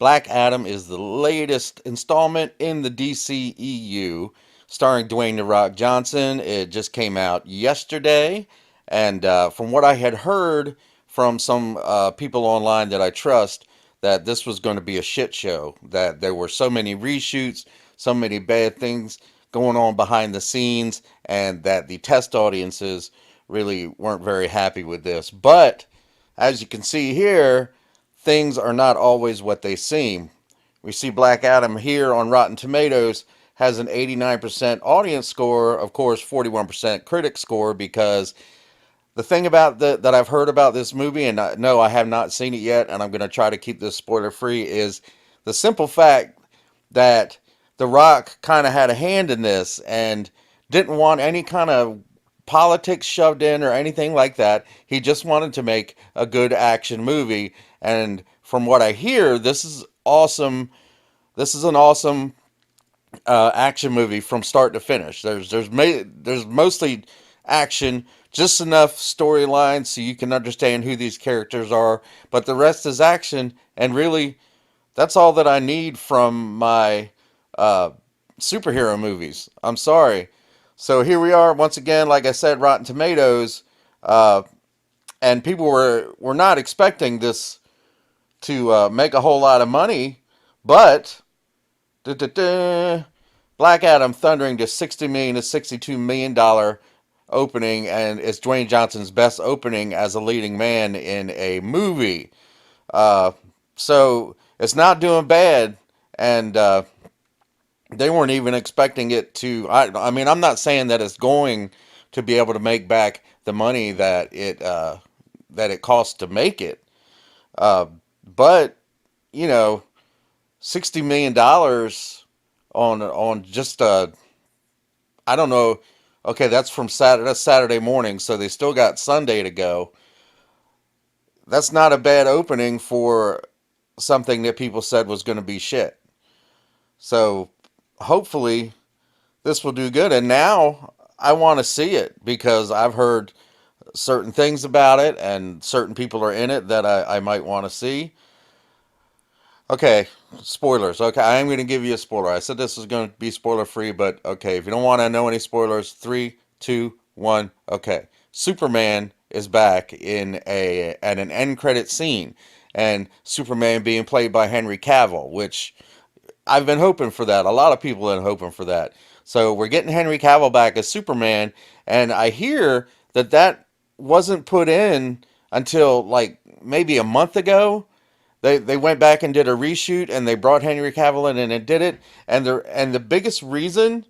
Black Adam is the latest installment in the DCEU, starring Dwayne "The Rock" Johnson. It just came out yesterday, and from what I had heard from some people online that I trust, that this was going to be a shit show. That there were so many reshoots, so many bad things going on behind the scenes, and that the test audiences really weren't very happy with this. But as you can see here, things are not always what they seem. We see Black Adam here on Rotten Tomatoes has an 89% audience score, of course, 41% critic score, because the thing about that I've heard about this movie, and no, I have not seen it yet, and I'm going to try to keep this spoiler free, is the simple fact that The Rock kind of had a hand in this and didn't want any kind of politics shoved in or anything like that. He just wanted to make a good action movie, and from what I hear, this is awesome. This is an awesome action movie from start to finish. There's mostly action, just enough storyline so you can understand who these characters are, but the rest is action, and really, that's all that I need from my uh, superhero movies. I'm sorry. So here we are once again, like I said, Rotten Tomatoes, uh, and people were not expecting this to make a whole lot of money, but da-da-da, Black Adam thundering to 60 million to 62 million dollar opening, and it's Dwayne Johnson's best opening as a leading man in a movie. Uh, so it's not doing bad, and they weren't even expecting it to. I mean, I'm not saying that it's going to be able to make back the money that it costs to make it, uh, but you know, $60 million on just I don't know. Okay, that's from Saturday. That's Saturday morning, so they still got Sunday to go. That's not a bad opening for something that people said was going to be shit. So hopefully this will do good. And now I want to see it because I've heard certain things about it and certain people are in it that I might want to see. Okay, spoilers. Okay, I am going to give you a spoiler. I said this was going to be spoiler free, but okay, if you don't want to know any spoilers, three, two, one. Okay, Superman is back in a at an end credit scene, and Superman being played by Henry Cavill, which I've been hoping for that. A lot of people have been hoping for that. So we're getting Henry Cavill back as Superman, and I hear that wasn't put in until like maybe a month ago. They went back and did a reshoot, and they brought Henry Cavill in and it did it. And the biggest reason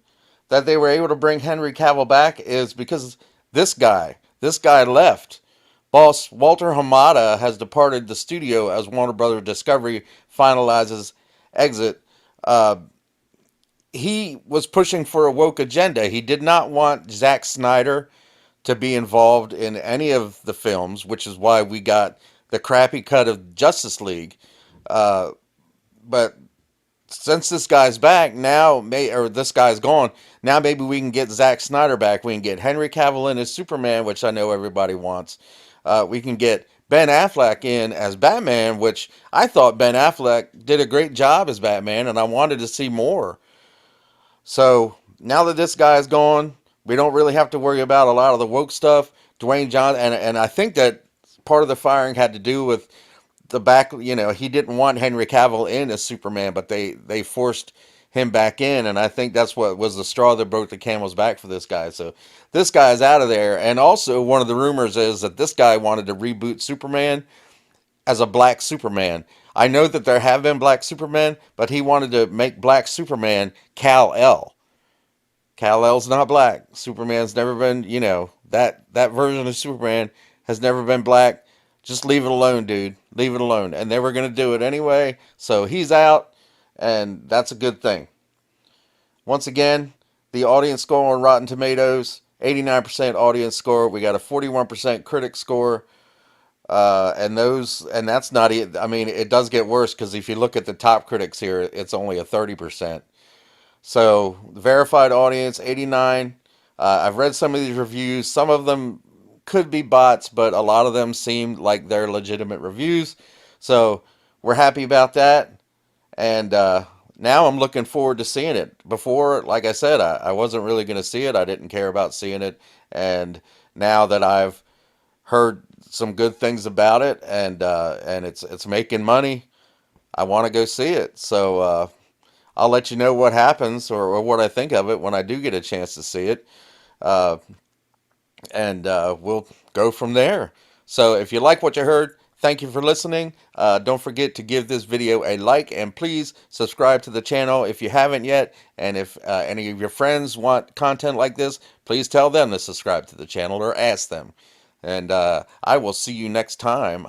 that they were able to bring Henry Cavill back is because this guy left. Boss Walter Hamada has departed the studio as Warner Brothers Discovery finalizes exit. Uh, he was pushing for a woke agenda. He did not want Zack Snyder to be involved in any of the films, which is why we got the crappy cut of Justice League. Uh, but since this guy's back now, or this guy's gone, now maybe we can get Zack Snyder back. We can get Henry Cavill in as Superman, which I know everybody wants. We can get Ben Affleck in as Batman, which I thought Ben Affleck did a great job as Batman, and I wanted to see more. So now that this guy's gone, we don't really have to worry about a lot of the woke stuff. Dwayne John and I think that part of the firing had to do with the back. You know, he didn't want Henry Cavill in as Superman, but they forced him back in, and I think that's what was the straw that broke the camel's back for this guy. So this guy's out of there, and also one of the rumors is that this guy wanted to reboot Superman as a black Superman. I know that there have been black Supermen, but he wanted to make black Superman Kal-El. Kal-El's not black. Superman's never been, that version of Superman has never been black. Just leave it alone, dude. Leave it alone. And they were going to do it anyway, so he's out, and that's a good thing. Once again, the audience score on Rotten Tomatoes, 89% audience score. We got a 41% critic score. And that's not it. I mean, it does get worse because if you look at the top critics here, it's only a 30%. So, the verified audience, 89. I've read some of these reviews. Some of them could be bots, but a lot of them seem like they're legitimate reviews. So, we're happy about that. and now I'm looking forward to seeing it. Before, like I said, I wasn't really going to see it. I didn't care about seeing it, and now that I've heard some good things about it, and it's making money, I want to go see it. So I'll let you know what happens, or what I think of it when I do get a chance to see it. Uh, and we'll go from there. So if you like what you heard, thank you for listening. Don't forget to give this video a like, and please subscribe to the channel if you haven't yet. And if any of your friends want content like this, please tell them to subscribe to the channel or ask them. And I will see you next time.